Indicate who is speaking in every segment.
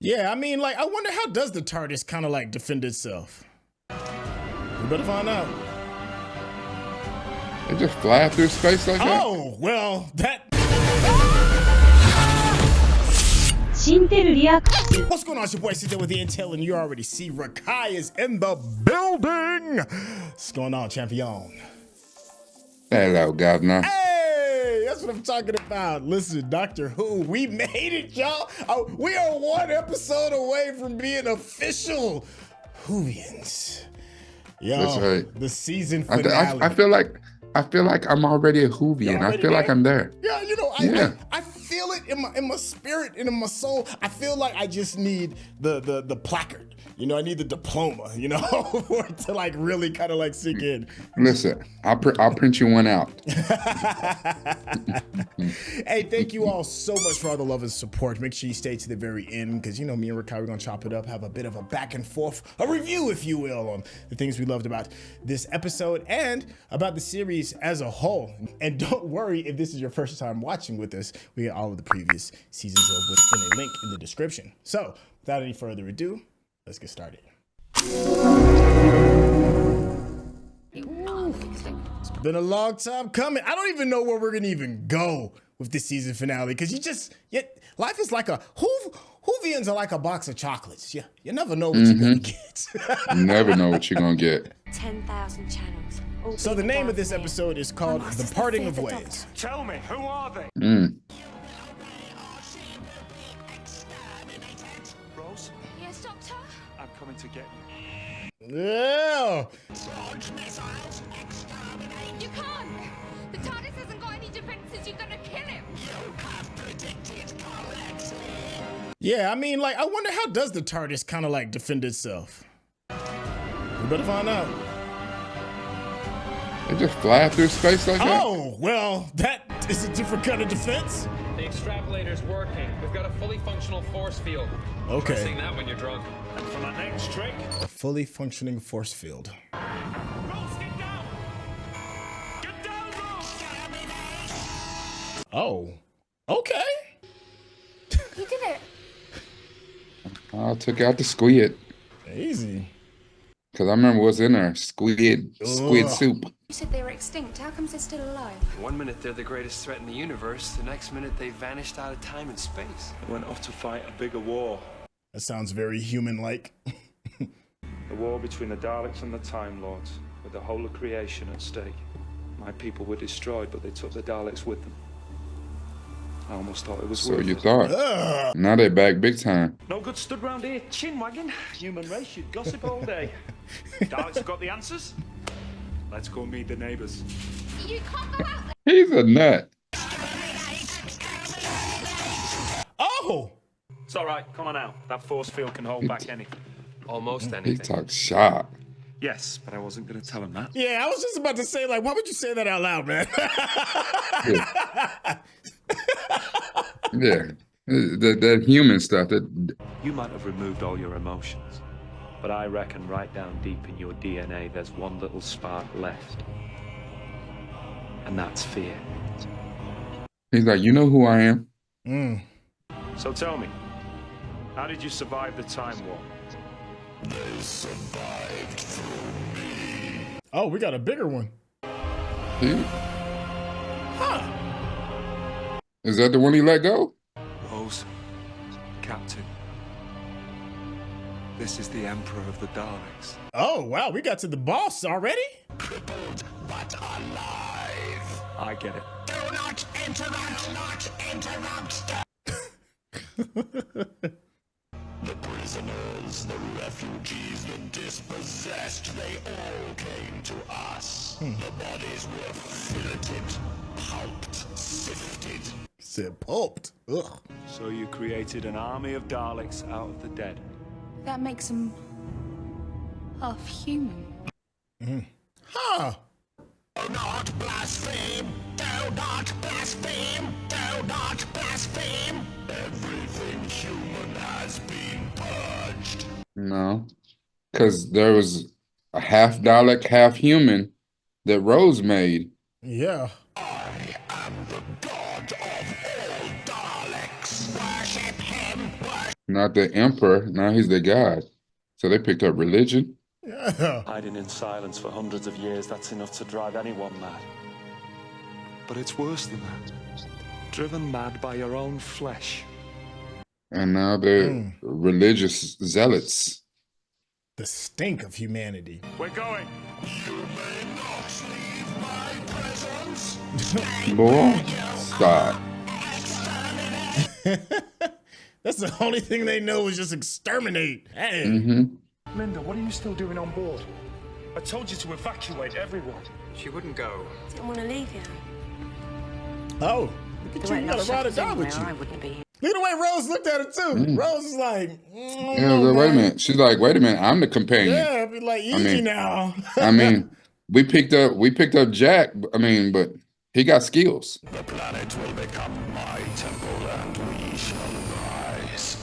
Speaker 1: Yeah, I mean, like, I wonder how does the TARDIS kind of like defend itself? We better find out.
Speaker 2: It just fly through space like that?
Speaker 1: Oh, well, that...
Speaker 3: Syntell Rekkai.
Speaker 1: What's going on? It's your boy Syntell with the Intel, and you already see Rekkai is in the building. What's going on, champion?
Speaker 2: Hello, governor.
Speaker 1: Hey, that's what I'm talking about. Listen, Doctor Who, we made it, y'all. We are one episode away from being official Whovians. Yo,
Speaker 2: That's right.
Speaker 1: The season finale.
Speaker 2: I feel like I'm already a Whovian. I feel like I'm there.
Speaker 1: Yeah, you know, I feel it in my spirit and in my soul. I feel like I just need the placard. You know, I need the diploma, you know, for it to like really kind of like sink in.
Speaker 2: Listen, I'll print you one out.
Speaker 1: Hey, thank you all so much for all the love and support. Make sure you stay to the very end because, you know, me and Rekkai, we're going to chop it up, have a bit of a back and forth, a review, if you will, on the things we loved about this episode and about the series as a whole. And don't worry if this is your first time watching with us. We got all of the previous seasons within a link in the description. So without any further ado, let's get started. It's been a long time coming. I don't even know where we're gonna even go with this season finale because life is like Whovians are like a box of chocolates. You never know what you're gonna get.
Speaker 2: You never know what you're gonna get.
Speaker 4: 10,000 channels.
Speaker 1: So the name of this episode is called The Parting of Ways.
Speaker 5: Tell me, who are they? Rose,
Speaker 4: Yes, Doctor?
Speaker 5: I'm coming to get you.
Speaker 1: Yeah.
Speaker 4: You can't! The TARDIS hasn't got any defenses, you're gonna kill him!
Speaker 1: Yeah, I mean, like, I wonder how does the TARDIS kind of like defend itself? We better find out.
Speaker 2: It just fly through space like that?
Speaker 1: Oh, well, that is a different kind of defense.
Speaker 6: The extrapolator's working. We've got a fully functional force field.
Speaker 1: Okay.
Speaker 6: Pressing that when you're drunk.
Speaker 5: And for my next trick,
Speaker 1: A fully functioning force field.
Speaker 5: Rose, get down! Get down, Rose!
Speaker 1: Oh, okay.
Speaker 4: You did it!
Speaker 2: I took out the squid.
Speaker 1: Easy.
Speaker 2: Because I remember what's in there. Squid
Speaker 1: Ugh.
Speaker 2: soup.
Speaker 4: You said they were extinct. How comes they're still alive?
Speaker 7: One minute they're the greatest threat in the universe, the next minute they vanished out of time and space.
Speaker 5: They went off to fight a bigger war.
Speaker 1: That sounds very human-like.
Speaker 5: The war between the Daleks and the Time Lords, with the whole of creation at stake. My people were destroyed, but they took the Daleks with them. I almost thought it was
Speaker 2: So
Speaker 5: worth
Speaker 2: you
Speaker 5: it.
Speaker 2: thought. Now they back big time.
Speaker 5: No good stood round here chin wagging. Human race should gossip all day. Daleks have got the answers. Let's go meet the neighbors.
Speaker 4: You can't go out there!
Speaker 2: He's a nut.
Speaker 1: Oh,
Speaker 5: It's all right, come on out. That force field can hold back anything.
Speaker 7: Almost
Speaker 2: He
Speaker 7: anything.
Speaker 2: talks shop.
Speaker 5: Yes, but I wasn't going to tell him that.
Speaker 1: yeah, I was just about to say, like, why would you say that out loud, man?
Speaker 2: Yeah. That human stuff. That
Speaker 5: You might have removed all your emotions, but I reckon right down deep in your DNA there's one little spark left. And that's fear.
Speaker 2: he's like, you know who I am?
Speaker 5: So tell me, how did you survive the time war?
Speaker 1: Oh, we got a bigger one.
Speaker 2: He- Is that the one he let go?
Speaker 5: Rose, Captain, this is the Emperor of the Daleks.
Speaker 1: Oh, wow, we got to the boss already?
Speaker 5: I get it.
Speaker 8: The prisoners, the refugees, the dispossessed, they all came to us. The bodies were filleted, pulped, sifted.
Speaker 1: Said pulped. Ugh.
Speaker 5: So you created an army of Daleks out of the dead.
Speaker 4: That makes them half human.
Speaker 1: Huh.
Speaker 8: Do not blaspheme! Do not blaspheme! Do not blaspheme! Everything human has been purged.
Speaker 2: No. Because there was a half Dalek, half human that Rose made.
Speaker 1: Yeah.
Speaker 8: I am the god of all Daleks. Worship him!
Speaker 2: Not the emperor. Now he's the god. So they picked up religion.
Speaker 1: Yeah.
Speaker 5: Hiding in silence for hundreds of years, that's enough to drive anyone mad. But it's worse than that. Driven mad by your own flesh.
Speaker 2: And now they're religious zealots.
Speaker 1: The stink of humanity.
Speaker 5: We're going.
Speaker 8: You may not leave my presence.
Speaker 2: Boy, stop.
Speaker 1: That's the only thing they know is just exterminate. Hey.
Speaker 5: Linda, what are you still doing on board? I told you to evacuate everyone.
Speaker 7: She wouldn't go.
Speaker 9: Didn't want to leave you.
Speaker 1: Oh, look at you. You got a ride or die with you.
Speaker 9: I wouldn't be.
Speaker 1: Look at the way Rose looked at her too. Rose is like,
Speaker 2: Yeah, but wait a minute. She's like, wait a minute, I'm the companion.
Speaker 1: yeah, be like easy now.
Speaker 2: I mean, we picked up Jack. I mean, but he got skills.
Speaker 8: The planet will become my temple and we shall rise.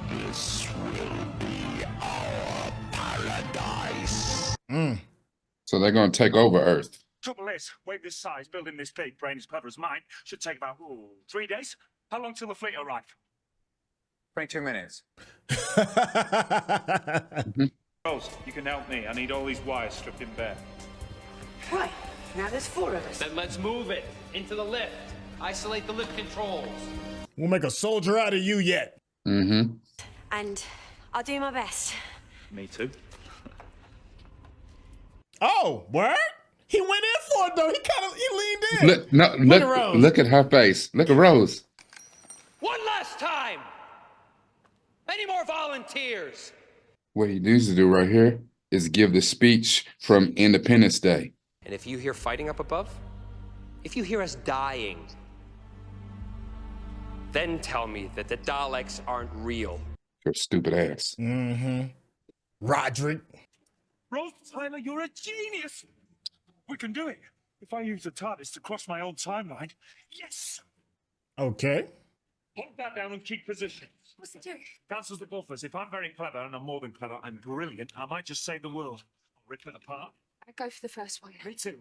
Speaker 8: This will be our paradise.
Speaker 2: So they're gonna take over Earth.
Speaker 5: Trouble is, wave this size, building this big, brain as clever as mine, should take about 3 days. How long till the fleet arrive?
Speaker 6: 22 minutes.
Speaker 5: Rose, you can help me. I need all these wires stripped in bare.
Speaker 9: Right, now there's 4 of us.
Speaker 6: Then let's move it into the lift. Isolate the lift controls.
Speaker 1: We'll make a soldier out of you yet.
Speaker 2: Mm-hmm.
Speaker 9: And I'll do my best.
Speaker 5: Me too.
Speaker 1: Oh, word? He went in for it though. He leaned in.
Speaker 2: Look at her face. Look at Rose.
Speaker 6: One last time. Any more volunteers?
Speaker 2: What he needs to do right here is give the speech from Independence Day.
Speaker 7: And if you hear fighting up above, if you hear us dying, then tell me that the Daleks aren't real.
Speaker 2: Your stupid ass.
Speaker 1: Roderick.
Speaker 5: Rose Tyler, you're a genius. We can do it. If I use the TARDIS to cross my own timeline, yes.
Speaker 1: Okay.
Speaker 5: Hold that down and keep position.
Speaker 9: What's it doing?
Speaker 5: Cancels the buffers. If I'm very clever, and I'm more than clever, I'm brilliant, I might just save the world. I'll rip it apart.
Speaker 4: I'd go for the first one.
Speaker 5: Me too.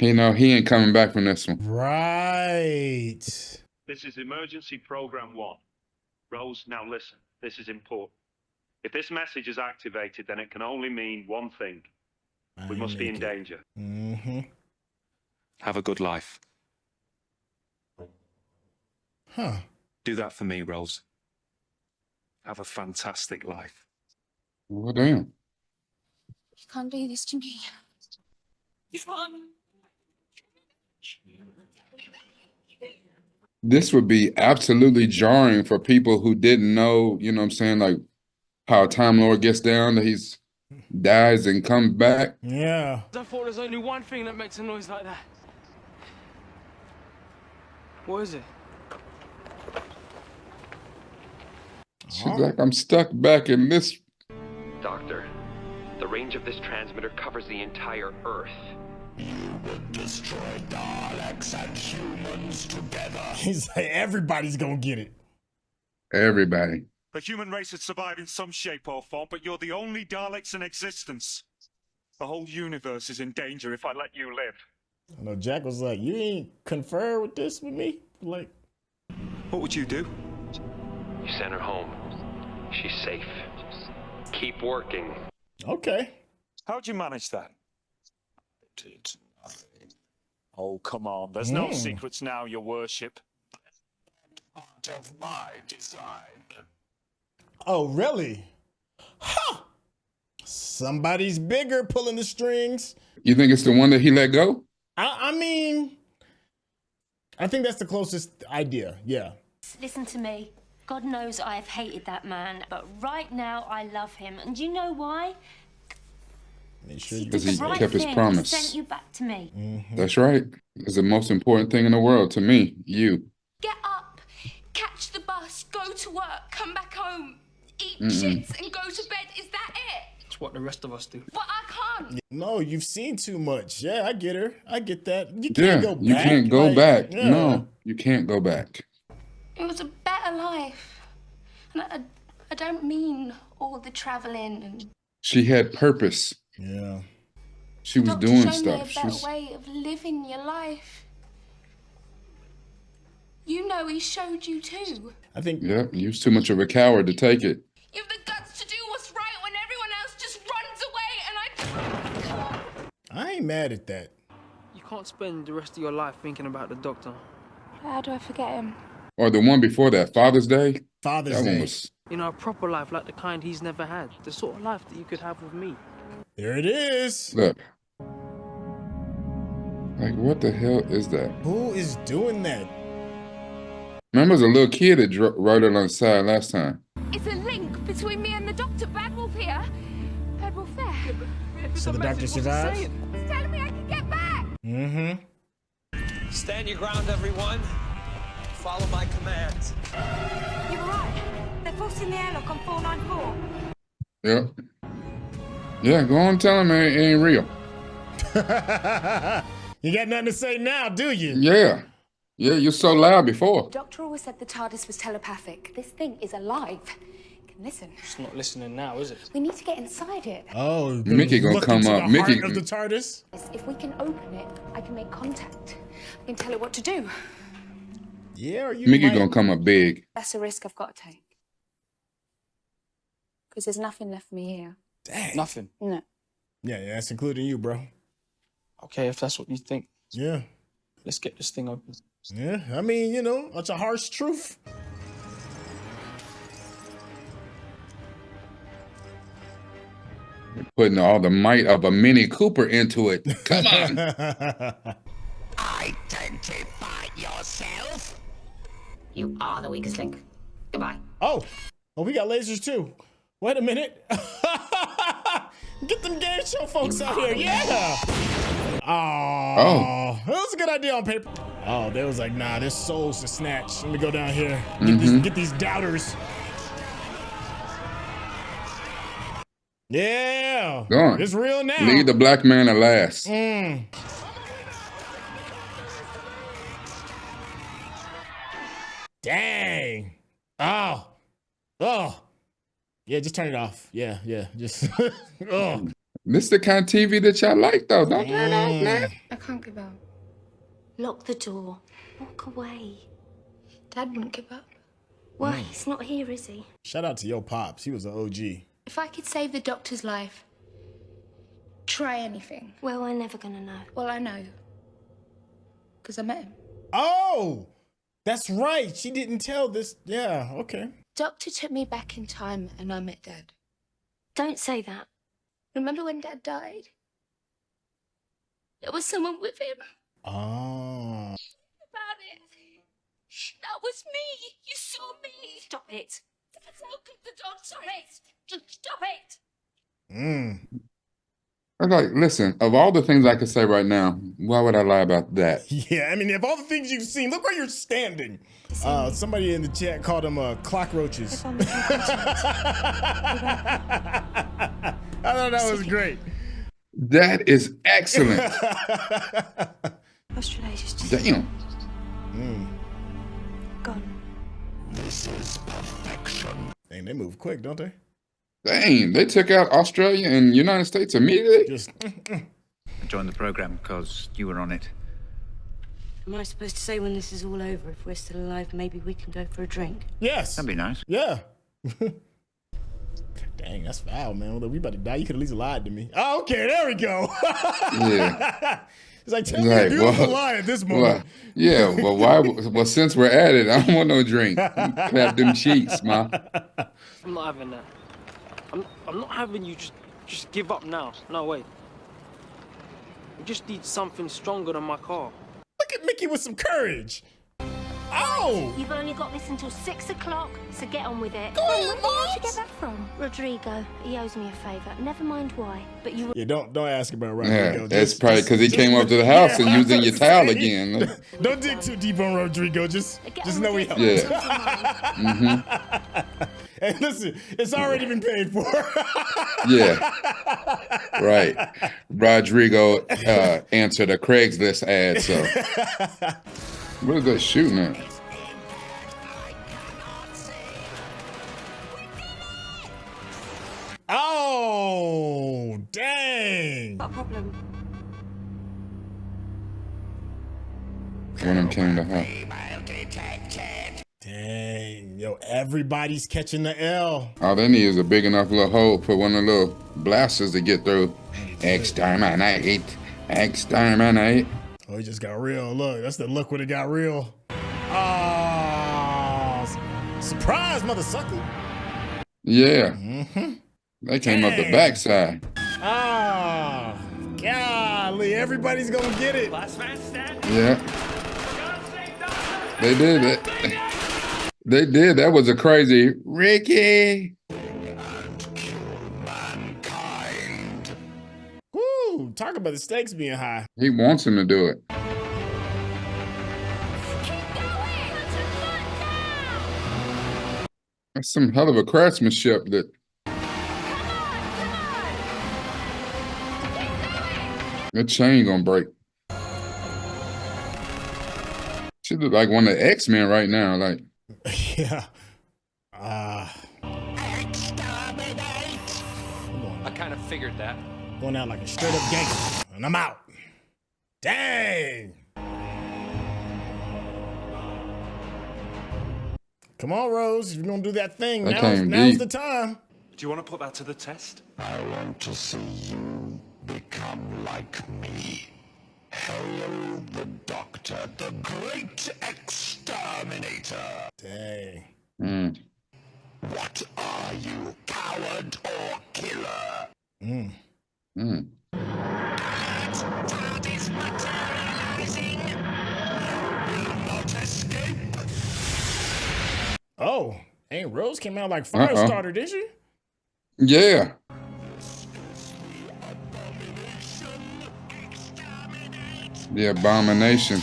Speaker 2: You know, he ain't coming back from this one.
Speaker 1: Right.
Speaker 5: This is Emergency Program 1. Rose, now listen. This is important. If this message is activated, then it can only mean one thing. We must be in danger. Have a good life.
Speaker 1: Huh.
Speaker 5: Do that for me, Rose. Have a fantastic life.
Speaker 2: Well, damn.
Speaker 4: You can't do this to me. You can't.
Speaker 2: This would be absolutely jarring for people who didn't know, you know what I'm saying, like how Time Lord gets down, that he's dies and comes back.
Speaker 1: Yeah.
Speaker 6: I thought there's only one thing that makes a noise like that. What is it?
Speaker 2: She's like, I'm stuck back in this.
Speaker 7: Doctor, the range of this transmitter covers the entire Earth.
Speaker 8: You would destroy Daleks and humans together.
Speaker 1: He's like, everybody's gonna get it.
Speaker 2: Everybody.
Speaker 5: The human race has survived in some shape or form, but you're the only Daleks in existence. The whole universe is in danger if I let you live.
Speaker 1: I know Jack was like, you ain't confer with this with me? Like,
Speaker 5: What would you do?
Speaker 7: You send her home. She's safe. Keep working.
Speaker 1: okay.
Speaker 5: How'd you manage that? Oh, come on. There's no secrets now, your worship.
Speaker 8: Part of my design.
Speaker 1: Oh, really? Huh. Somebody's bigger pulling the strings.
Speaker 2: You think it's the one that he let go?
Speaker 1: I mean, I think that's the closest idea. Yeah.
Speaker 3: Listen to me. God knows I have hated that man, but right now I love him. And do you know why?
Speaker 1: Make sure
Speaker 3: He
Speaker 1: you
Speaker 3: did
Speaker 2: Because
Speaker 3: the
Speaker 2: he
Speaker 3: right
Speaker 2: kept his
Speaker 3: thing.
Speaker 2: promise.
Speaker 3: He sent you back to me.
Speaker 2: That's right. It's the most important thing in the world to me, you.
Speaker 4: Get up, catch the bus, go to work, come back home, eat shits and go to bed. Is that it?
Speaker 6: It's what the rest of us do.
Speaker 4: But I can't.
Speaker 1: No, you've seen too much. Yeah, I get her. I get that. You can't
Speaker 2: Yeah,
Speaker 1: go back.
Speaker 2: you can't go
Speaker 1: Like,
Speaker 2: back.
Speaker 1: yeah.
Speaker 2: No, you can't go back.
Speaker 4: It was a better life. And I don't mean all the traveling and...
Speaker 2: She had purpose.
Speaker 1: Yeah.
Speaker 2: She was
Speaker 4: Doctor
Speaker 2: doing
Speaker 4: showed me a
Speaker 2: stuff. She
Speaker 4: better
Speaker 2: was,
Speaker 4: way of living your life. You know he showed you too.
Speaker 1: I think.
Speaker 2: yeah, you was too much of a coward to take it.
Speaker 4: You have the guts to do what's right when everyone else just runs away, and
Speaker 1: I ain't mad at that.
Speaker 6: You can't spend the rest of your life thinking about the doctor.
Speaker 4: How do I forget him?
Speaker 2: Or the one before that, Father's Day.
Speaker 1: Father's
Speaker 2: That
Speaker 1: Day.
Speaker 2: one was.
Speaker 6: You know, a proper life like the kind he's never had. The sort of life that you could have with me.
Speaker 1: There it is.
Speaker 2: Look. Like, what the hell is that?
Speaker 1: Who is doing that?
Speaker 2: Remember, as a little kid that wrote it on the side last time.
Speaker 4: It's a link between me and the doctor. Bad Wolf here. Bad Wolf there.
Speaker 1: So the doctor survives?
Speaker 4: It's telling me I can get back.
Speaker 1: Mm-hmm.
Speaker 10: Stand your ground, everyone. Follow my commands.
Speaker 9: You were right. They're forcing the airlock on 494.
Speaker 2: Yep. Yeah, go on, tell him it ain't real.
Speaker 1: You got nothing to say now, do you?
Speaker 2: Yeah. Yeah, you're so loud before.
Speaker 9: The doctor always said the TARDIS was telepathic. This thing is alive. It can listen.
Speaker 6: It's not listening now, is it?
Speaker 9: We need to get inside it.
Speaker 1: Oh,
Speaker 2: Mickey gonna
Speaker 1: look
Speaker 2: come
Speaker 1: into
Speaker 2: up.
Speaker 1: the
Speaker 2: Mickey
Speaker 1: heart of the TARDIS.
Speaker 9: If we can open it, I can make contact. I can tell it what to do.
Speaker 1: Yeah, or you
Speaker 2: Mickey
Speaker 1: might...
Speaker 2: gonna come up big.
Speaker 9: That's a risk I've got to take. Because there's nothing left for me here.
Speaker 1: Dang.
Speaker 6: Nothing.
Speaker 9: No.
Speaker 1: Yeah, that's including you, bro.
Speaker 6: Okay, if that's what you think.
Speaker 1: Yeah.
Speaker 6: Let's get this thing open.
Speaker 1: Yeah, I mean, you know, that's a harsh truth.
Speaker 2: Putting all the might of a Mini Cooper into it. Come on.
Speaker 8: Identify yourself.
Speaker 9: You are the weakest link. Goodbye.
Speaker 1: Oh, we got lasers too. Wait a minute. Get them game show folks out here. Yeah. Oh, that was a good idea on paper. Oh, they was like, nah, there's souls to snatch. Let me go down here. Get these doubters. Yeah.
Speaker 2: Go on.
Speaker 1: It's real now.
Speaker 2: Leave the black man to last.
Speaker 1: Dang. Oh. Yeah, just turn it off. Yeah. Just. Oh.
Speaker 2: This is the kind of TV that y'all like, though. Don't turn it off, man.
Speaker 4: I can't give up.
Speaker 3: Lock the door. Walk away.
Speaker 4: Dad wouldn't give up.
Speaker 3: Well, he's not here, is he?
Speaker 1: Shout out to your pops. He was an OG.
Speaker 4: If I could save the doctor's life, try anything.
Speaker 3: Well, we're never gonna know.
Speaker 4: Well, I know. Because I met him.
Speaker 1: Oh, that's right. She didn't tell this. Yeah, okay.
Speaker 4: Doctor took me back in time and I met Dad.
Speaker 3: Don't say that.
Speaker 4: Remember when Dad died? There was someone with him.
Speaker 1: Oh.
Speaker 4: About it. That was me. You saw me.
Speaker 3: Stop it.
Speaker 4: That's how good the doctor is. Just stop it.
Speaker 2: I'm like, listen, of all the things I could say right now, why would I lie about that?
Speaker 1: Yeah, I mean, of all the things you've seen, look where you're standing. Somebody in the chat called them cockroaches. I thought that was great.
Speaker 2: That is excellent.
Speaker 9: Australia's just
Speaker 2: Damn.
Speaker 9: gone.
Speaker 8: This is perfection.
Speaker 1: Dang, they move quick, don't they?
Speaker 2: Dang, they took out Australia and United States immediately?
Speaker 1: Just.
Speaker 11: I joined the program because you were on it.
Speaker 9: Am I supposed to say when this is all over, if we're still alive, maybe we can go for a drink?
Speaker 1: Yes.
Speaker 11: That'd be nice.
Speaker 1: Yeah. Dang, that's foul, man. Well, we about to die. You could at least lied to me. Oh, okay, there we go.
Speaker 2: Yeah.
Speaker 1: It's like, tell me a beautiful lie at this moment.
Speaker 2: Well, since we're at it, I don't want no drink. Clap them cheeks, ma.
Speaker 6: I'm not having that. I'm not having you just give up now. No way. We just need something stronger than my car.
Speaker 1: Look at Mickey with some courage. Oh!
Speaker 3: You've only got this until 6 o'clock, so get on with it.
Speaker 1: Go ahead,
Speaker 3: Where did you get that from? Rodrigo. He owes me a favour. Never mind why, but you...
Speaker 1: Yeah, don't ask about Rodrigo.
Speaker 2: Yeah, that's probably because he came up to the house and using your towel again.
Speaker 1: Don't dig too deep on Rodrigo. Just know he helped.
Speaker 2: Yeah.
Speaker 1: Hey, listen, it's already been paid for.
Speaker 2: Yeah. Right. Rodrigo answered a Craigslist ad, so. Really good shooting at.
Speaker 1: Oh, dang.
Speaker 9: Got a problem.
Speaker 2: One of them came to her.
Speaker 1: Dang, yo, everybody's catching the L.
Speaker 2: All they need is a big enough little hole for one of the little blasters to get through. Exterminate. Exterminate.
Speaker 1: Oh, it just got real. Look, that's the look when it got real. Oh, surprise, mother sucker.
Speaker 2: Yeah. They came up the backside.
Speaker 1: Ah, golly, everybody's gonna get it.
Speaker 2: Yeah. They did it. They did. That was a crazy Ricky.
Speaker 1: Woo, talk about the stakes being high.
Speaker 2: He wants him to do it. That's some hell of a craftsmanship that. That chain gonna break. She look like one of the X-Men right now, like.
Speaker 1: Yeah.
Speaker 10: I kind of figured that.
Speaker 1: Going out like a straight up gangster, and I'm out. Dang. Come on, Rose. If you're gonna do that thing, now's the time.
Speaker 5: Do you want to put that to the test?
Speaker 8: I want to see you become like me. Hello, the Doctor, the great exterminator.
Speaker 1: Dang.
Speaker 8: What are you, coward or killer? That is materializing. You will not escape.
Speaker 1: Oh, ain't Rose came out like Firestarter, did she?
Speaker 2: Yeah. The Abomination.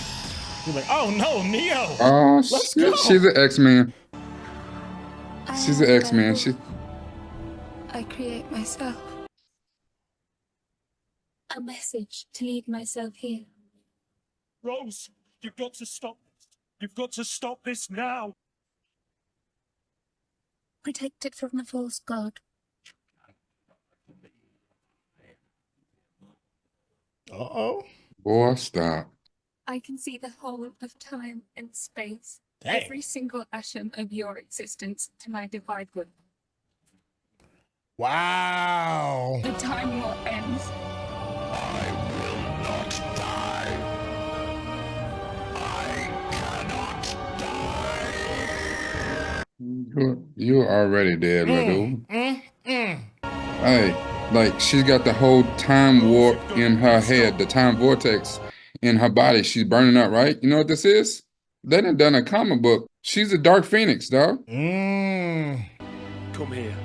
Speaker 1: You're like, oh no, Neo.
Speaker 2: Oh,
Speaker 1: Let's go.
Speaker 2: she's an X-Man. She's an X-Man.
Speaker 4: I create myself. A message to lead myself here.
Speaker 5: Rose, you've got to stop this. You've got to stop this now.
Speaker 4: Protected from the false god.
Speaker 1: Uh-oh.
Speaker 2: Boy, stop.
Speaker 4: I can see the whole of time and space.
Speaker 1: Dang.
Speaker 4: Every single atom of your existence to my divide with.
Speaker 1: Wow.
Speaker 4: The time war ends.
Speaker 8: I will not die. I cannot die.
Speaker 2: You're already dead, little. Hey, like she's got the whole time warp in her head, the time vortex in her body. She's burning up, right? You know what this is? They done a comic book. She's a Dark Phoenix, dog.
Speaker 5: Come here.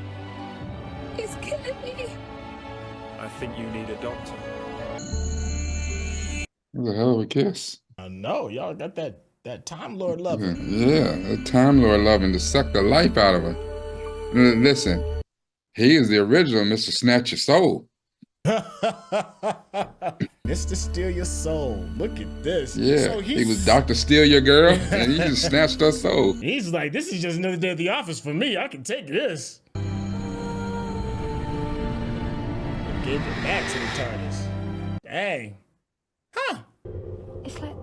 Speaker 4: He's killing me.
Speaker 5: I think you need a doctor.
Speaker 2: That was a hell of a kiss.
Speaker 1: I know, y'all got that Time Lord loving.
Speaker 2: Yeah, the Time Lord loving to suck the life out of her. Listen, he is the original Mr. Snatch Your Soul.
Speaker 1: Mr. Steal Your Soul. Look at this.
Speaker 2: Yeah,
Speaker 1: So
Speaker 2: he was Dr. Steal Your Girl, and he just snatched her soul.
Speaker 1: He's like, this is just another day at the office for me. I can take this. Gave it back to the TARDIS. Dang. Huh.
Speaker 4: It's like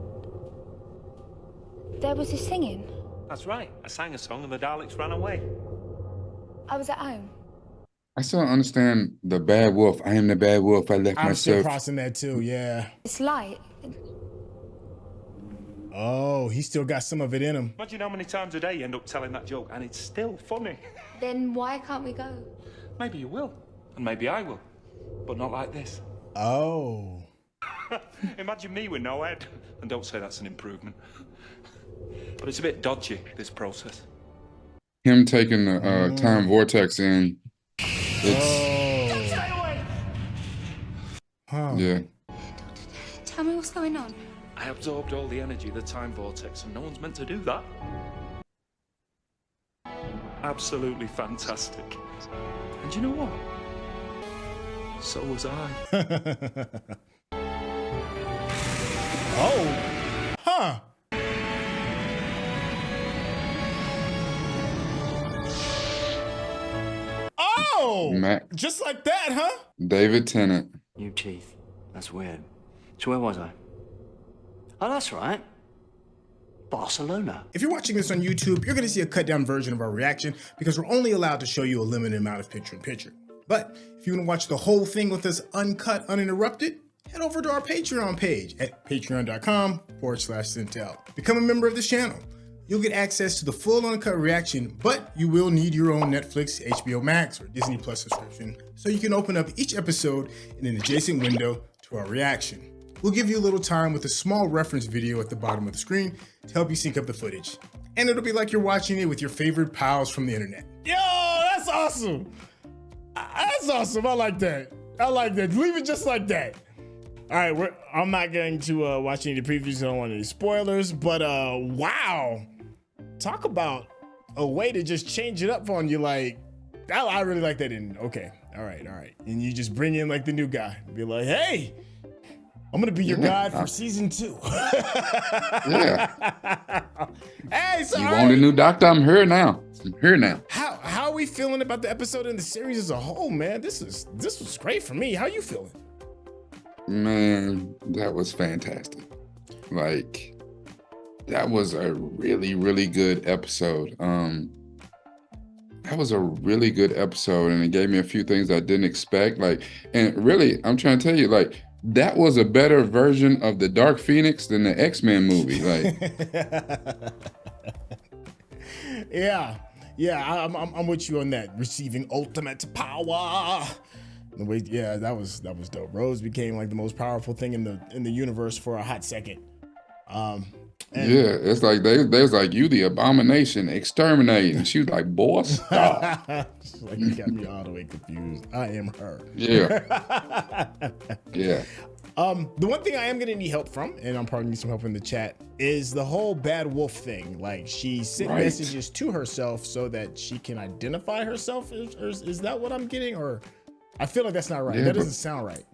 Speaker 4: there was a singing.
Speaker 5: That's right. I sang a song and the Daleks ran away.
Speaker 4: I was at home.
Speaker 2: I still don't understand the bad wolf. I am the bad wolf. I left
Speaker 1: I'm still
Speaker 2: myself.
Speaker 1: crossing that too, yeah.
Speaker 4: It's light.
Speaker 1: Oh, he still got some of it in him.
Speaker 5: Imagine how many times a day you end up telling that joke and it's still funny.
Speaker 4: Then why can't we go?
Speaker 5: Maybe you will, and maybe I will, but not like this.
Speaker 1: Oh.
Speaker 5: Imagine me with no head, and don't say that's an improvement. But it's a bit dodgy, this process.
Speaker 2: Him taking the time vortex in. It's,
Speaker 1: Huh.
Speaker 2: yeah.
Speaker 4: Tell me what's going on.
Speaker 5: I absorbed all the energy of the time vortex, and no one's meant to do that. Absolutely fantastic. And you know what? So was I.
Speaker 1: Oh. Huh. Oh.
Speaker 2: Matt.
Speaker 1: Just like that, huh?
Speaker 2: David Tennant.
Speaker 12: New teeth. That's weird. So where was I? Oh, that's right. Barcelona.
Speaker 1: If you're watching this on YouTube, you're going to see a cut down version of our reaction because we're only allowed to show you a limited amount of picture-in-picture. But if you want to watch the whole thing with us uncut, uninterrupted, head over to our Patreon page at patreon.com/Syntell. Become a member of this channel. You'll get access to the full uncut reaction, but you will need your own Netflix, HBO Max, or Disney Plus subscription so you can open up each episode in an adjacent window to our reaction. We'll give you a little time with a small reference video at the bottom of the screen to help you sync up the footage. And it'll be like you're watching it with your favorite pals from the internet. Yo, that's awesome. That's awesome. I like that. I like that. Leave it just like that. All right, I'm not going to watch any of the previews. I don't want any spoilers, but wow. Talk about a way to just change it up on you. Like, I really like that. Okay, all right. And you just bring in like the new guy. Be like, hey, I'm going to be your guide for season 2.
Speaker 2: Yeah.
Speaker 1: Hey, so
Speaker 2: you want a new doctor? I'm here now.
Speaker 1: How are we feeling about the episode and the series as a whole, man? This was great for me. How you feeling?
Speaker 2: Man, that was fantastic. Like, that was a really, really good episode. That was a really good episode, and it gave me a few things I didn't expect. Like, and really, I'm trying to tell you, like, that was a better version of the Dark Phoenix than the X-Men movie. Like,
Speaker 1: yeah, I'm with you on that. Receiving ultimate power. The way, yeah, that was dope. Rose became like the most powerful thing in the universe for a hot second.
Speaker 2: Yeah, it's like there's like, you the abomination, exterminate, and she was like, boy, stop.
Speaker 1: Like, you got me all the way confused. I am her.
Speaker 2: Yeah. Yeah.
Speaker 1: The one thing I am gonna need help from, and I'm probably need some help in the chat, is the whole bad wolf thing. Like, she sent messages to herself so that she can identify herself. Is that what I'm getting? Or I feel like that's not right. Yeah, that doesn't sound right.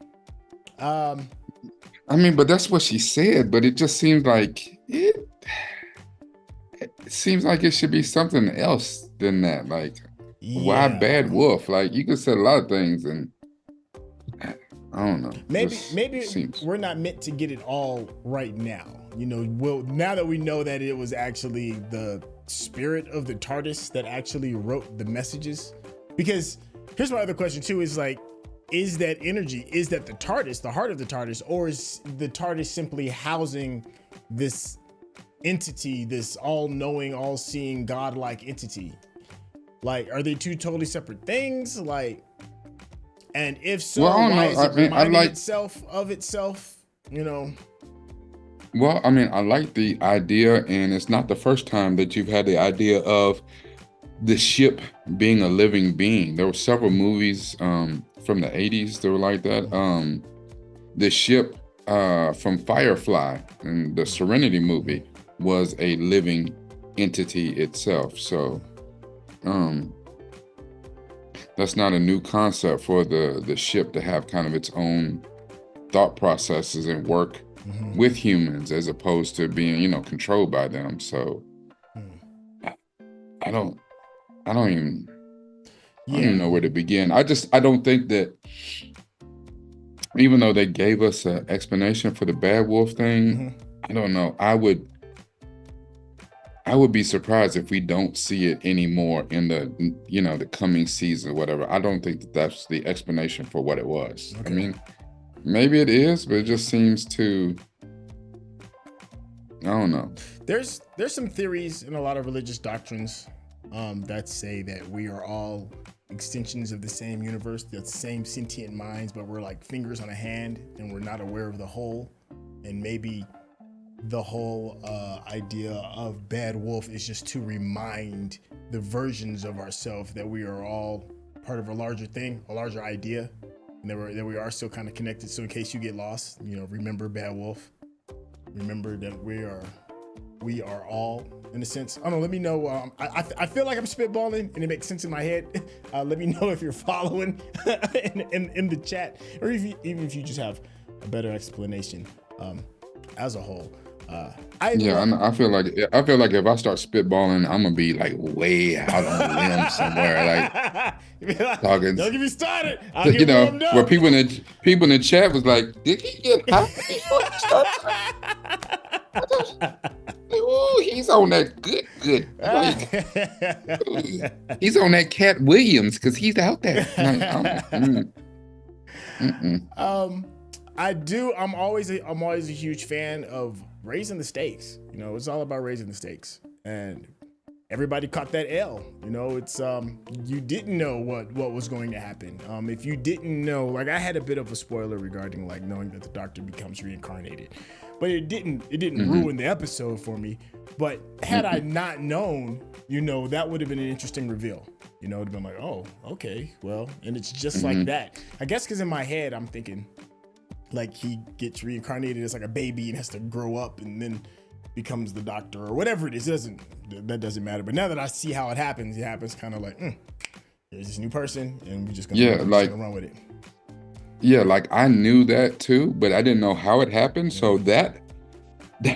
Speaker 2: I mean, but that's what she said, but it just seems like it seems like it should be something else than that. Like, why bad wolf? Like, you could say a lot of things, and I don't know.
Speaker 1: Maybe we're not meant to get it all right now. You know, now that we know that it was actually the spirit of the TARDIS that actually wrote the messages. Because here's my other question too, is like, is that energy, is that the TARDIS, the heart of the TARDIS, or is the TARDIS simply housing this entity, this all-knowing, all-seeing, godlike entity? Like, are they two totally separate things? Like, and if so, why is it reminding itself of itself, you know?
Speaker 2: Well, I mean, I like the idea, and it's not the first time that you've had the idea of the ship being a living being. There were several movies from the 80s that were like that. The ship from Firefly and the Serenity movie was a living entity itself. So that's not a new concept for the ship to have kind of its own thought processes and work with humans as opposed to being, you know, controlled by them. So I don't even know where to begin. I don't think that, even though they gave us an explanation for the bad wolf thing, I don't know. I would be surprised if we don't see it anymore in the, you know, the coming season or whatever. I don't think that that's the explanation for what it was. Okay. I mean, maybe it is, but it just seems to, I don't know.
Speaker 1: There's some theories in a lot of religious doctrines that say that we are all extensions of the same universe, the same sentient minds, but we're like fingers on a hand and we're not aware of the whole. And maybe the whole idea of bad wolf is just to remind the versions of ourselves that we are all part of a larger thing, a larger idea, and that we are still kind of connected. So in case you get lost, you know, remember bad wolf. Remember that we are all, in a sense. I don't know, let me know. I feel like I'm spitballing and it makes sense in my head. Let me know if you're following in the chat, or even if you just have a better explanation as a whole. I
Speaker 2: feel like if I start spitballing, I'm gonna be like way out on a limb somewhere, like talking.
Speaker 1: Don't get me started.
Speaker 2: You know, where people in the chat was like, "Did he get high?" he's on that good. Like, he's on that Cat Williams because he's out there.
Speaker 1: I'm always a huge fan of raising the stakes. You know, it's all about raising the stakes, and everybody caught that L. You know, it's you didn't know what was going to happen. If you didn't know, like, I had a bit of a spoiler regarding like knowing that the Doctor becomes reincarnated, but it didn't ruin the episode for me. But had I not known, you know, that would have been an interesting reveal. You know, it'd have been like, oh, okay, well, and it's just like that. I guess because in my head I'm thinking like he gets reincarnated as like a baby and has to grow up and then becomes the Doctor or whatever it is. That doesn't matter. But now that I see how it happens kind of like, there's this new person and we're just gonna run with it.
Speaker 2: Yeah, like I knew that too, but I didn't know how it happened. So that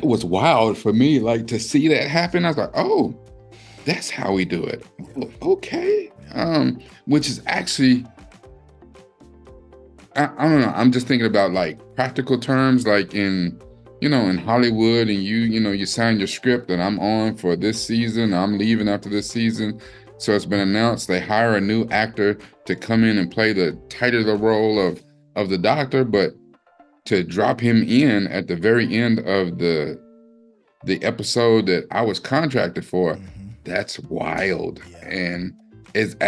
Speaker 2: was wild for me. Like to see that happen, I was like, oh, that's how we do it. Okay. Which is actually, I don't know. I'm just thinking about like practical terms, like in Hollywood, and you sign your script and I'm on for this season. I'm leaving after this season. So it's been announced they hire a new actor to come in and play the titular role of the Doctor, but to drop him in at the very end of the episode that I was contracted for, that's wild. Yeah. And it's I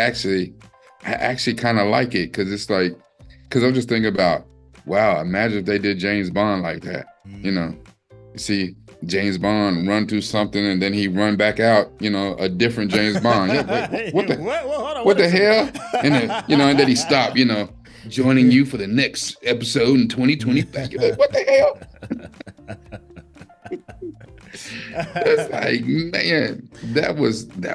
Speaker 2: actually kind of like it because I'm just thinking about, wow, imagine if they did James Bond like that. You know, you see James Bond run through something and then he run back out, a different James Bond. Yeah, what the hell? And then, and then he stopped, joining you for the next episode in 2025. You're like, what the hell? It's like, man, that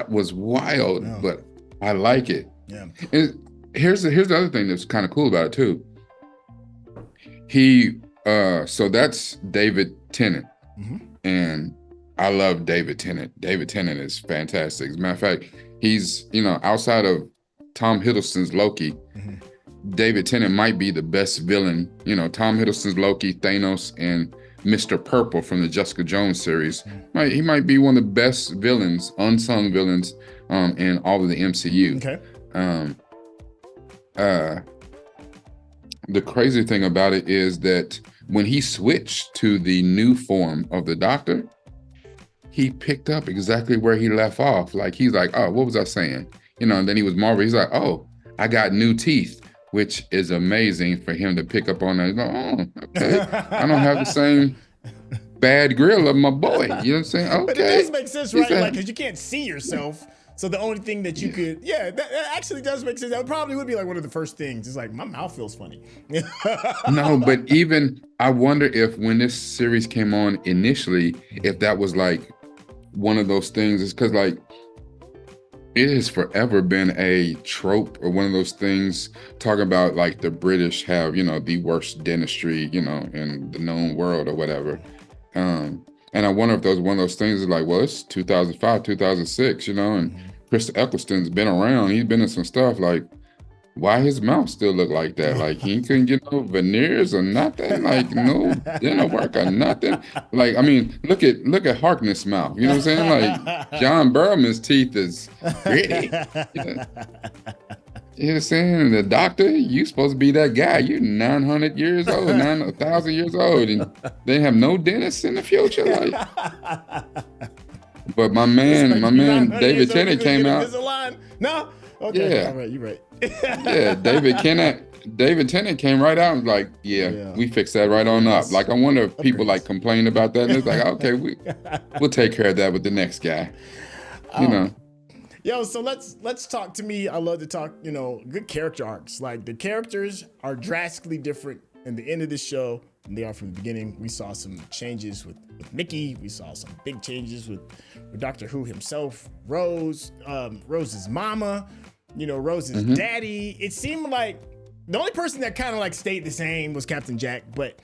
Speaker 2: was wild, but I like it. Yeah. And here's the other thing that's kind of cool about it too. So that's David Tennant. And I love David Tennant. David Tennant is fantastic. As a matter of fact, he's, outside of Tom Hiddleston's Loki, David Tennant might be the best villain. Tom Hiddleston's Loki, Thanos, and Mr. Purple from the Jessica Jones series. He might be one of the best villains, unsung villains, in all of the MCU. Okay. The crazy thing about it is that when he switched to the new form of the Doctor, he picked up exactly where he left off. Like, he's like, oh, what was I saying? And then he was Marvel. He's like, oh, I got new teeth, which is amazing for him to pick up on that. He's like, oh, okay. I don't have the same bad grill of my boy. You know what I'm saying? Okay.
Speaker 1: But it does make sense, right? Like, because you can't see yourself. So the only thing that you could, that actually does make sense. That probably would be like one of the first things. It's like, my mouth feels funny.
Speaker 2: No, but even, I wonder if when this series came on initially, if that was like one of those things. It's because like, it has forever been a trope or one of those things talking about like the British have, the worst dentistry, in the known world or whatever. And I wonder if one of those things is like, well, it's 2005, 2006, and Christopher Eccleston's been around. He's been in some stuff. Like, why his mouth still look like that? Like, he couldn't get no veneers or nothing. Like, no dental work or nothing. Like, I mean, look at Harkness' mouth. You know what I'm saying? Like, John Barrowman's teeth is pretty. You know what I'm saying? The Doctor, you supposed to be that guy. You're 900 years old, 1,000 years old, and they have no dentist in the future. Like, but my man, David Tennant came out.
Speaker 1: No? Okay.
Speaker 2: Yeah.
Speaker 1: All right, you're right.
Speaker 2: Yeah, David Tennant came right out and was like, yeah, we fixed that right on up. Like, I wonder if people like complain about that. And it's like, okay, we'll take care of that with the next guy.
Speaker 1: Yo, so let's talk. To me, I love to talk, good character arcs. Like, the characters are drastically different in the end of this show than they are from the beginning. We saw some changes with Mickey. We saw some big changes with Doctor Who himself, Rose, Rose's mama, Rose's daddy. It seemed like the only person that kind of like stayed the same was Captain Jack, but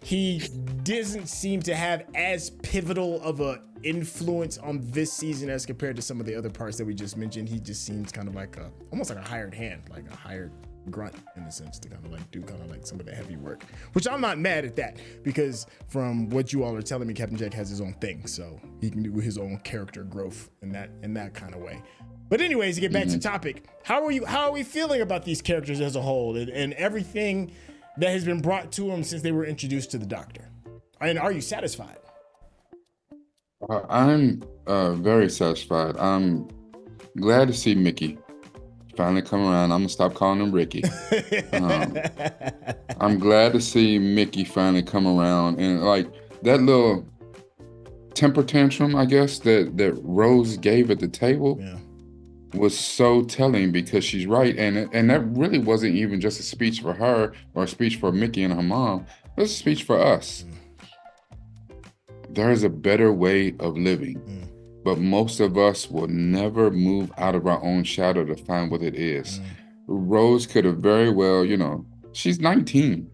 Speaker 1: he doesn't seem to have as pivotal of a influence on this season as compared to some of the other parts that we just mentioned. He just seems kind of like almost like a hired hand, like a hired grunt in a sense to kind of like do kind of like some of the heavy work, which I'm not mad at that, because from what you all are telling me, Captain Jack has his own thing, so he can do his own character growth in that kind of way. But anyways, to get back to the topic, how are we feeling about these characters as a whole and everything that has been brought to them since they were introduced to the Doctor? And are you satisfied?
Speaker 2: I'm very satisfied. I'm glad to see Mickey finally come around. I'm gonna stop calling him Ricky. I'm glad to see Mickey finally come around, and like that little temper tantrum, I guess, that Rose gave at the table was so telling, because she's right, and that really wasn't even just a speech for her or a speech for Mickey and her mom. It was a speech for us. There is a better way of living, but most of us will never move out of our own shadow to find what it is. Rose could have very well, she's 19.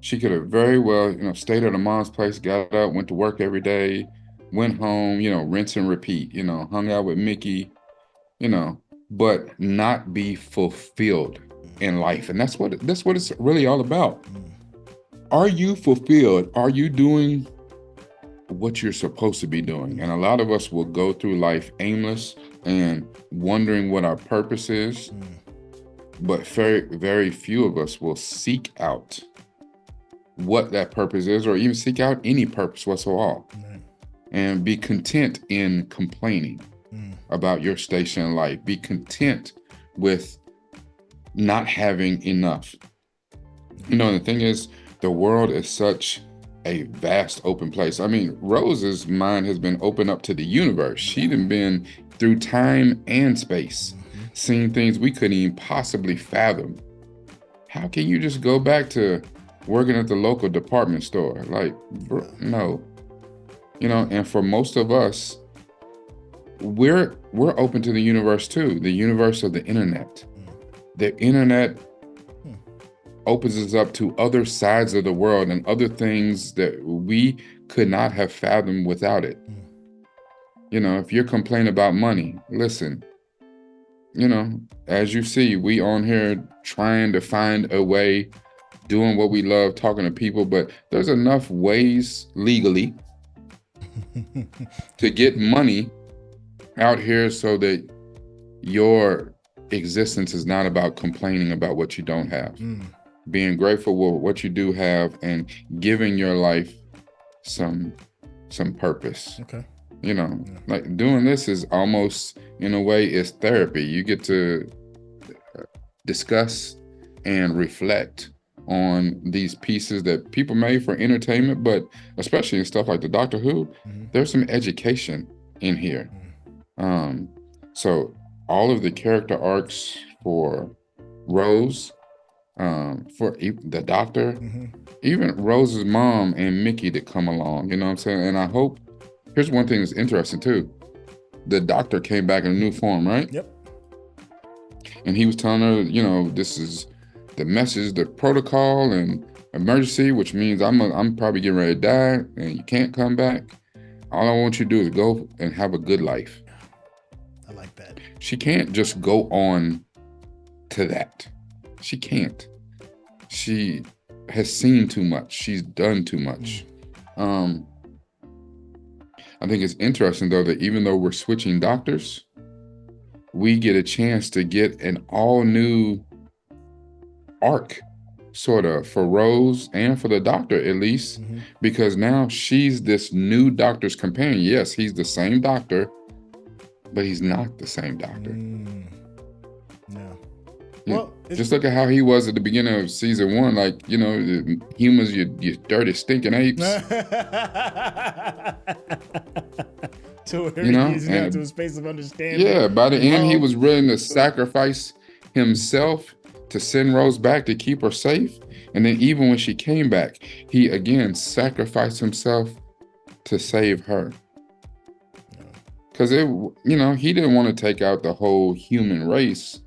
Speaker 2: She could have very well, stayed at her mom's place, got up, went to work every day, went home, rinse and repeat, hung out with Mickey, but not be fulfilled in life. And that's what it's really all about. Are you fulfilled? Are you doing what you're supposed to be doing? And a lot of us will go through life aimless and wondering what our purpose is, but very, very few of us will seek out what that purpose is, or even seek out any purpose whatsoever, and be content in complaining about your station in life. Be content with not having enough. The thing is, the world is such a vast open place. I mean, Rose's mind has been opened up to the universe. She'd been through time and space, seeing things we couldn't even possibly fathom. How can you just go back to working at the local department store? Like, no. And for most of us, we're open to the universe too, the universe of the internet. The internet opens us up to other sides of the world and other things that we could not have fathomed without it. If you're complaining about money, listen, as you see, we on here trying to find a way, doing what we love, talking to people, but there's enough ways legally to get money out here so that your existence is not about complaining about what you don't have. Being grateful for what you do have and giving your life some purpose.
Speaker 1: Okay.
Speaker 2: Like doing this is almost, in a way, is therapy. You get to discuss and reflect on these pieces that people made for entertainment, but especially in stuff like the Doctor Who, there's some education in here. So all of the character arcs for Rose, for the Doctor, even Rose's mom and Mickey to come along, you know what I'm saying? And I hope, here's one thing that's interesting too. The Doctor came back in a new form, right?
Speaker 1: Yep.
Speaker 2: And he was telling her, this is the message, the protocol and emergency, which means I'm probably getting ready to die and you can't come back. All I want you to do is go and have a good life.
Speaker 1: I like that.
Speaker 2: She can't just go on to that. She can't. She has seen too much. She's done too much. I think it's interesting, though, that even though we're switching doctors, we get a chance to get an all new arc, sort of, for Rose and for the Doctor, at least, because now she's this new Doctor's companion. Yes, he's the same Doctor, but he's not the same Doctor.
Speaker 1: No.
Speaker 2: Well, just look at how he was at the beginning of season 1. Like, the humans, you dirty, stinking apes.
Speaker 1: To where he's got to a space of understanding.
Speaker 2: Yeah, by the end, he was willing to sacrifice himself to send Rose back to keep her safe. And then even when she came back, he again sacrificed himself to save her. Because he didn't want to take out the whole human race.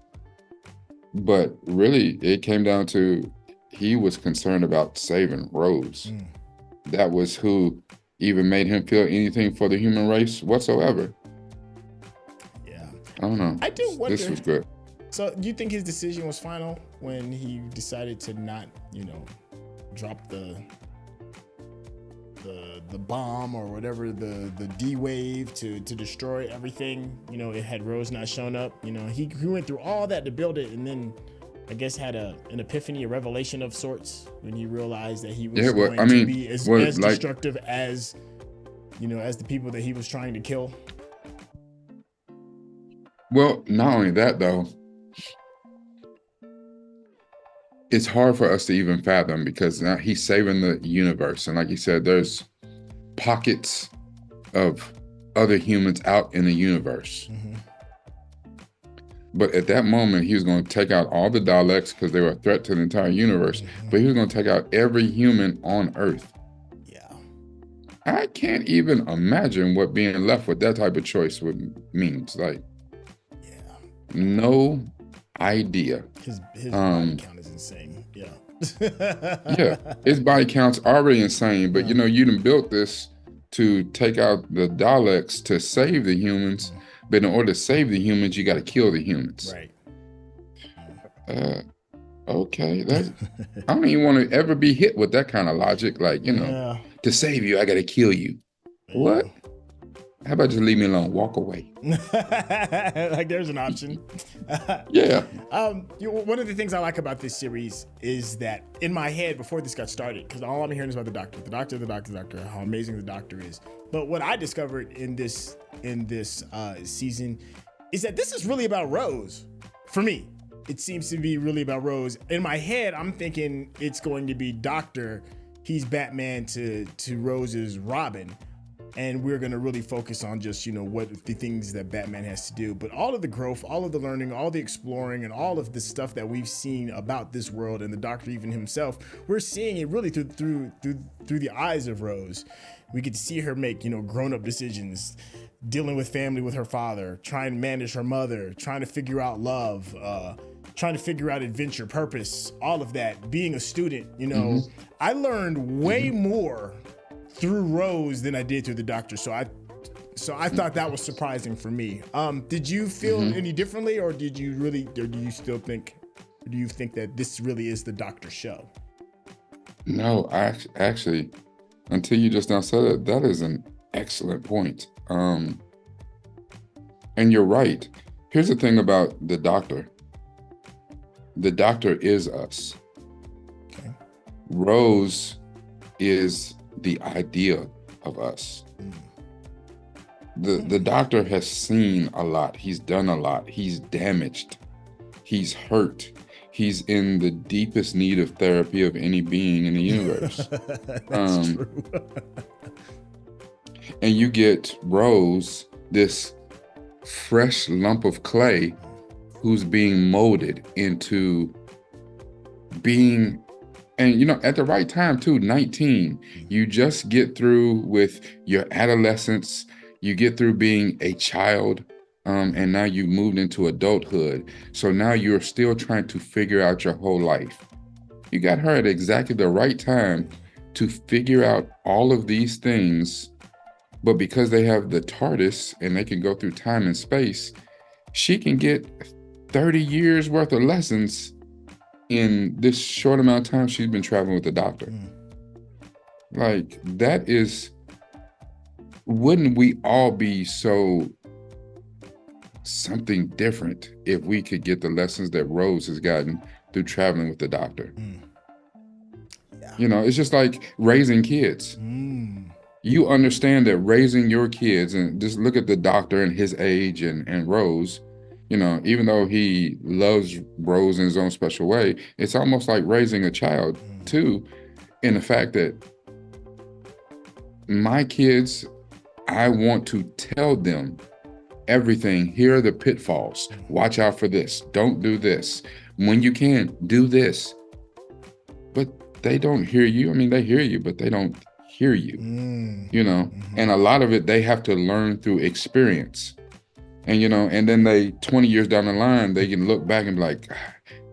Speaker 2: But really, it came down to he was concerned about saving Rose. That was who even made him feel anything for the human race whatsoever.
Speaker 1: Yeah.
Speaker 2: I don't know.
Speaker 1: I do wonder.
Speaker 2: This was good.
Speaker 1: So do you think his decision was final when he decided to not, drop the bomb or whatever, the D wave to destroy everything? It had Rose not shown up. He went through all that to build it, and then I guess had an epiphany, a revelation of sorts when he realized that he was going to be as destructive as as the people that he was trying to kill.
Speaker 2: Well, not only that though, it's hard for us to even fathom because now he's saving the universe. And like you said, there's pockets of other humans out in the universe. Mm-hmm. But at that moment, he was going to take out all the Daleks because they were a threat to the entire universe. Mm-hmm. But he was going to take out every human on Earth.
Speaker 1: Yeah.
Speaker 2: I can't even imagine what being left with that type of choice means. Like, no idea.
Speaker 1: His body count is insane. Yeah.
Speaker 2: Yeah, his body count's already insane, but you done built this to take out the Daleks to save the humans, but in order to save the humans, you got to kill the humans.
Speaker 1: Right.
Speaker 2: Okay, I don't even want to ever be hit with that kind of logic. Like, to save you, I got to kill you. Yeah. What? How about just leave me alone? Walk away.
Speaker 1: Like there's an option.
Speaker 2: Yeah.
Speaker 1: One of the things I like about this series is that in my head before this got started, because all I'm hearing is about the doctor, how amazing the doctor is. But what I discovered in this season is that this is really about Rose. For me, it seems to be really about Rose. In my head, I'm thinking it's going to be Doctor. He's Batman to Rose's Robin. And we're going to really focus on just, what the things that Batman has to do. But all of the growth, all of the learning, all the exploring, and all of the stuff that we've seen about this world and the Doctor even himself, we're seeing it really through the eyes of Rose. We get to see her make, grown-up decisions, dealing with family with her father, trying to manage her mother, trying to figure out love, trying to figure out adventure, purpose, all of that. Being a student, Mm-hmm. I learned way more through Rose than I did through the Doctor. So I thought that was surprising for me. Did you feel any differently, or do you think that this really is the Doctor show?
Speaker 2: No, actually, until you just now said it, that is an excellent point. And you're right. Here's the thing about the Doctor. The Doctor is us. Okay. Rose is the idea of us. The Doctor has seen a lot. He's done a lot. He's damaged. He's hurt. He's in the deepest need of therapy of any being in the universe.
Speaker 1: That's true.
Speaker 2: And you get Rose, this fresh lump of clay who's being molded into being. And, at the right time, too, 19, you just get through with your adolescence, you get through being a child, and now you've moved into adulthood. So now you're still trying to figure out your whole life. You got her at exactly the right time to figure out all of these things, but because they have the TARDIS and they can go through time and space, she can get 30 years worth of lessons in this short amount of time she's been traveling with the Doctor. Like, that is, wouldn't we all be so something different if we could get the lessons that Rose has gotten through traveling with the Doctor? Yeah. It's just like raising kids. You understand that raising your kids, and just look at the Doctor and his age and Rose, even though he loves Rose in his own special way, it's almost like raising a child too, in the fact that my kids, I want to tell them everything. Here are the pitfalls. Watch out for this. Don't do this. When you can, do this. But they don't hear you. I mean, they hear you, but they don't hear you, and a lot of it they have to learn through experience. And, and then 20 years down the line, they can look back and be like,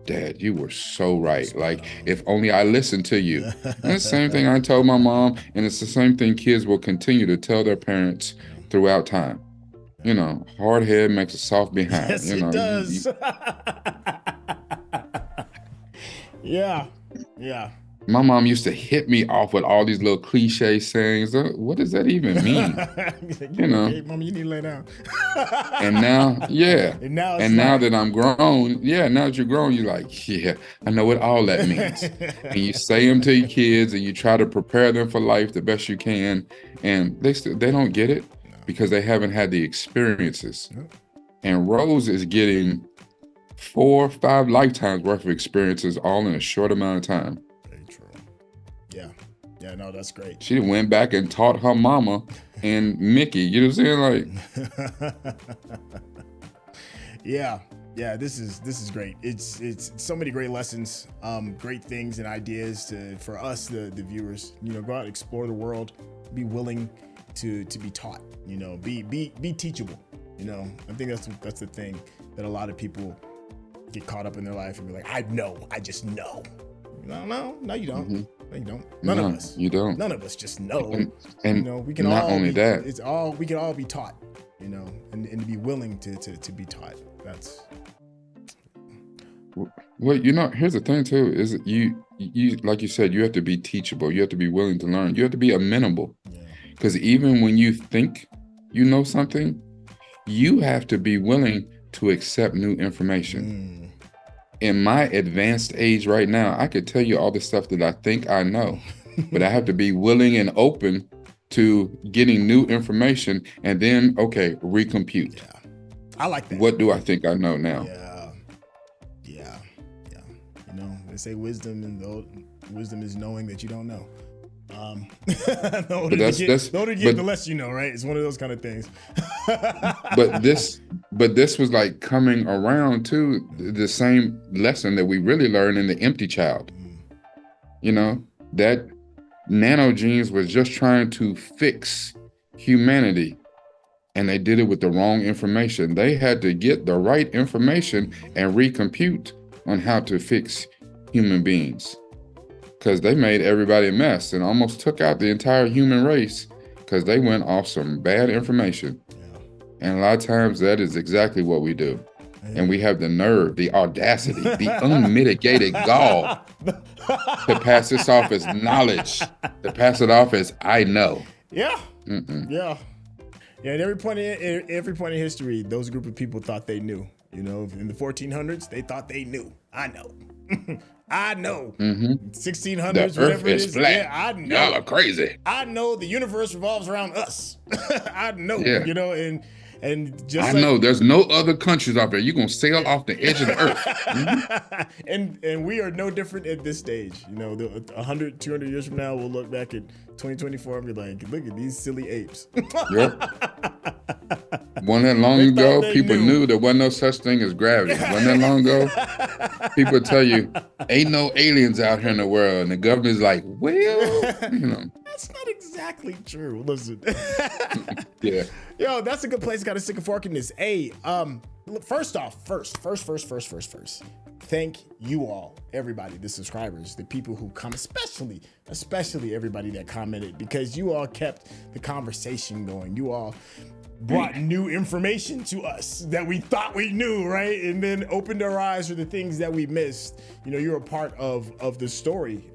Speaker 2: Dad, you were so right. Like, if only I listened to you. And the same thing I told my mom, and it's the same thing kids will continue to tell their parents throughout time. You know, hard head makes a soft behind.
Speaker 1: Yes,
Speaker 2: you know,
Speaker 1: it does. Yeah.
Speaker 2: My mom used to hit me off with all these little cliche sayings. What does that even mean? You know,
Speaker 1: okay, Mama, you need to lay down.
Speaker 2: and now, yeah.
Speaker 1: And now,
Speaker 2: now that I'm grown, now that you're grown, you're like, yeah, I know what all that means. And you say them to your kids, and you try to prepare them for life the best you can, and they don't get it because they haven't had the experiences.
Speaker 1: No.
Speaker 2: And Rose is getting 4 or 5 lifetimes worth of experiences all in a short amount of time.
Speaker 1: Very true. Yeah, no, that's great.
Speaker 2: She went back and taught her mama and Mickey. You know what I'm saying? Like,
Speaker 1: yeah, this is great. It's so many great lessons, great things and ideas for us, the viewers. You know, go out, explore the world, be willing to be taught. You know, be teachable. You know, I think that's the thing that a lot of people get caught up in their life and be like, I just know. No, you don't.
Speaker 2: Mm-hmm.
Speaker 1: No, you don't. None of us.
Speaker 2: You don't.
Speaker 1: None of us just know.
Speaker 2: And
Speaker 1: you know, we can
Speaker 2: not
Speaker 1: all
Speaker 2: only
Speaker 1: be,
Speaker 2: that,
Speaker 1: we can all be taught. You know, and to be willing to be taught. That's.
Speaker 2: Well, you know, here's the thing too: is you like you said, you have to be teachable. You have to be willing to learn. You have to be amenable. Because even when you think you know something, you have to be willing to accept new information. In my advanced age right now, I could tell you all the stuff that I think I know, but I have to be willing and open to getting new information and then, okay, recompute.
Speaker 1: Yeah, I like that.
Speaker 2: What do I think I know now?
Speaker 1: Yeah. You know, they say wisdom is knowing that you don't know. The older you get, the less you know, right? It's one of those kind of things.
Speaker 2: but this was like coming around to the same lesson that we really learned in The Empty Child. You know, that nanogenes was just trying to fix humanity, and they did it with the wrong information. They had to get the right information and recompute on how to fix human beings. Because they made everybody a mess and almost took out the entire human race because they went off some bad information. And a lot of times that is exactly what we do. And we have the nerve, the audacity, the unmitigated gall to pass this off as knowledge, to pass it off as I know.
Speaker 1: Yeah. Yeah. At every point in history, those group of people thought they knew. You know, in the 1400s, they thought they knew. I know. I know. 1600s,
Speaker 2: the
Speaker 1: whatever
Speaker 2: earth is
Speaker 1: it is.
Speaker 2: flat.
Speaker 1: Yeah, I know.
Speaker 2: Y'all are crazy.
Speaker 1: I know the universe revolves around us. I know.
Speaker 2: Yeah.
Speaker 1: You know, and just
Speaker 2: I know there's no other countries out there. You're gonna sail off the edge of the earth.
Speaker 1: And we are no different at this stage. You know, 100, 200 years from now, we'll look back at 2024 and be like, look at these silly apes.
Speaker 2: Yep. Wasn't that long ago, people knew there wasn't no such thing as gravity. Wasn't that long ago? People tell you, ain't no aliens out here in the world. And the government's like, well, you know.
Speaker 1: That's not exactly true. Listen.
Speaker 2: Yeah.
Speaker 1: Yo, that's a good place. Got to stick a fork in this. Hey, first. Thank you all, everybody, the subscribers, the people who come, especially everybody that commented, because you all kept the conversation going. You all brought new information to us that we thought we knew, right? And then opened our eyes to the things that we missed. You know, you're a part of the story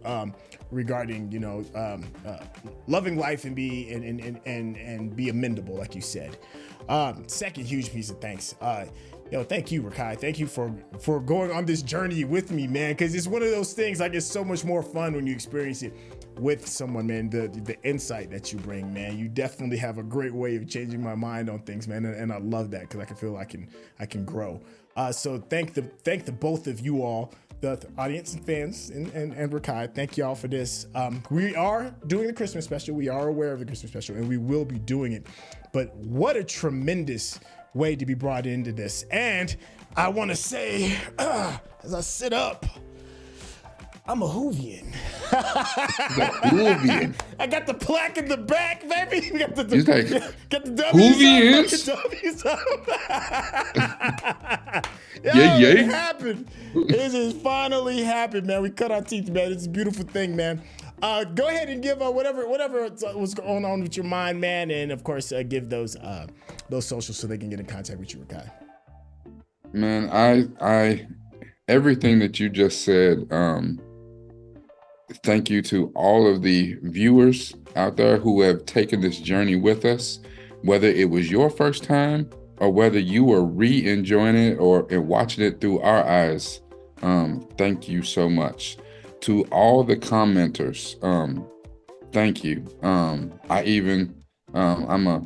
Speaker 1: regarding, you know, loving life and be amendable, like you said. Second huge piece of thanks. Thank you, Rekkai. Thank you for going on this journey with me, man. Because it's one of those things, like, it's so much more fun when you experience it with someone, man. The insight that you bring, man. You definitely have a great way of changing my mind on things, man. And I love that because I can feel I can grow. So thank the both of you all, the audience and fans and Rekkai. Thank y'all for this. We are doing the Christmas special. We are aware of the Christmas special, and we will be doing it. But what a tremendous way to be brought into this. And I want to say, as I sit up, I'm a Whovian.
Speaker 2: Whovian.
Speaker 1: I got the plaque in the back, baby. We got the
Speaker 2: He's like,
Speaker 1: got the
Speaker 2: Whovians?
Speaker 1: Yeah. It happened. It has finally happened, man. We cut our teeth, man. It's a beautiful thing, man. Go ahead and give whatever was going on with your mind, man, and of course give those socials so they can get in contact with you, Rekkai.
Speaker 2: Man, I everything that you just said. Thank you to all of the viewers out there who have taken this journey with us, whether it was your first time or whether you were re-enjoying it or watching it through our eyes. Thank you so much. To all the commenters, thank you. I'm a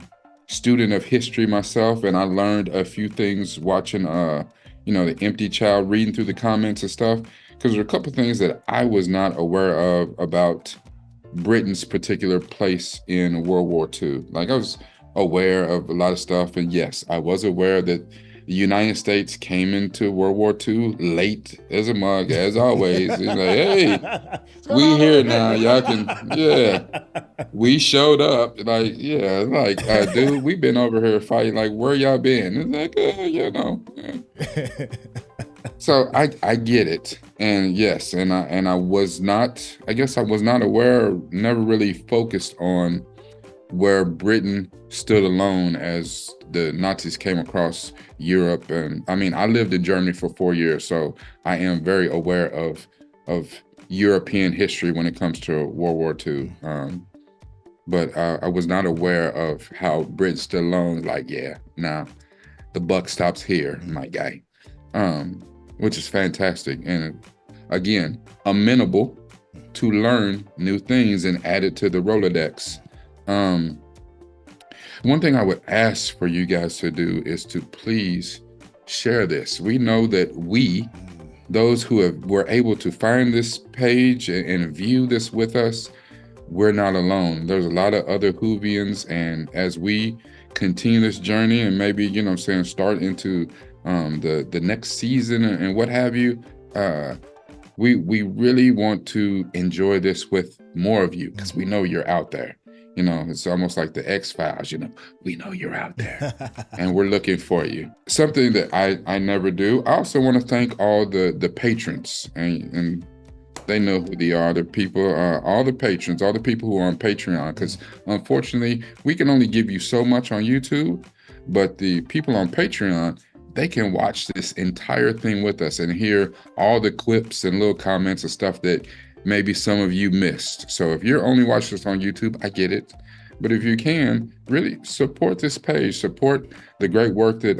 Speaker 2: student of history myself, and I learned a few things watching, the Empty Child, reading through the comments and stuff, because there are a couple of things that I was not aware of about Britain's particular place in World War II. Like, I was aware of a lot of stuff, and yes, I was aware that the United States came into World War II late as a mug, as always. It's like, hey, we here now. Y'all can, yeah. We showed up. Like, yeah, like, dude, we've been over here fighting. Like, where y'all been? It's like, Yeah. So I get it. And yes, and I was not, I guess I was not aware, never really focused on where Britain stood alone as the Nazis came across Europe. And I mean, I lived in Germany for 4 years, so I am very aware of European history when it comes to World War II. But I was not aware of how Britain stood alone. Like, yeah, nah, the buck stops here, my guy. Which is fantastic. And again, amenable to learn new things and add it to the Rolodex. One thing I would ask for you guys to do is to please share this. We know that those who were able to find this page and view this with us, we're not alone. There's a lot of other Whovians, and as we continue this journey and maybe, start into the next season and what have you, we really want to enjoy this with more of you, because we know you're out there. It's almost like the X-Files, we know you're out there and we're looking for you. Something that I never do. I also want to thank all the patrons, and they know who they are. The people, all the patrons, all the people who are on Patreon, because unfortunately we can only give you so much on YouTube, but the people on Patreon, they can watch this entire thing with us and hear all the clips and little comments and stuff that maybe some of you missed. So if you're only watching this on YouTube, I get it. But if you can, really support this page, support the great work that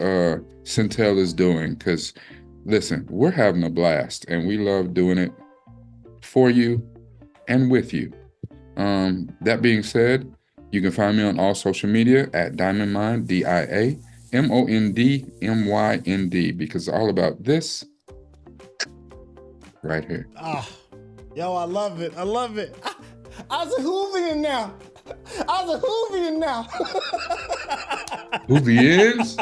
Speaker 2: Syntell is doing. Because listen, we're having a blast and we love doing it for you and with you. That being said, you can find me on all social media at DiamondMind, DiamondMynd, because it's all about this right here.
Speaker 1: Yo, I love it. I love it. I was a Whovian now.
Speaker 2: Whovians?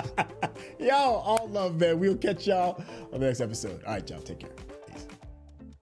Speaker 1: Yo, all love, man. We'll catch y'all on the next episode. All right, y'all. Take care.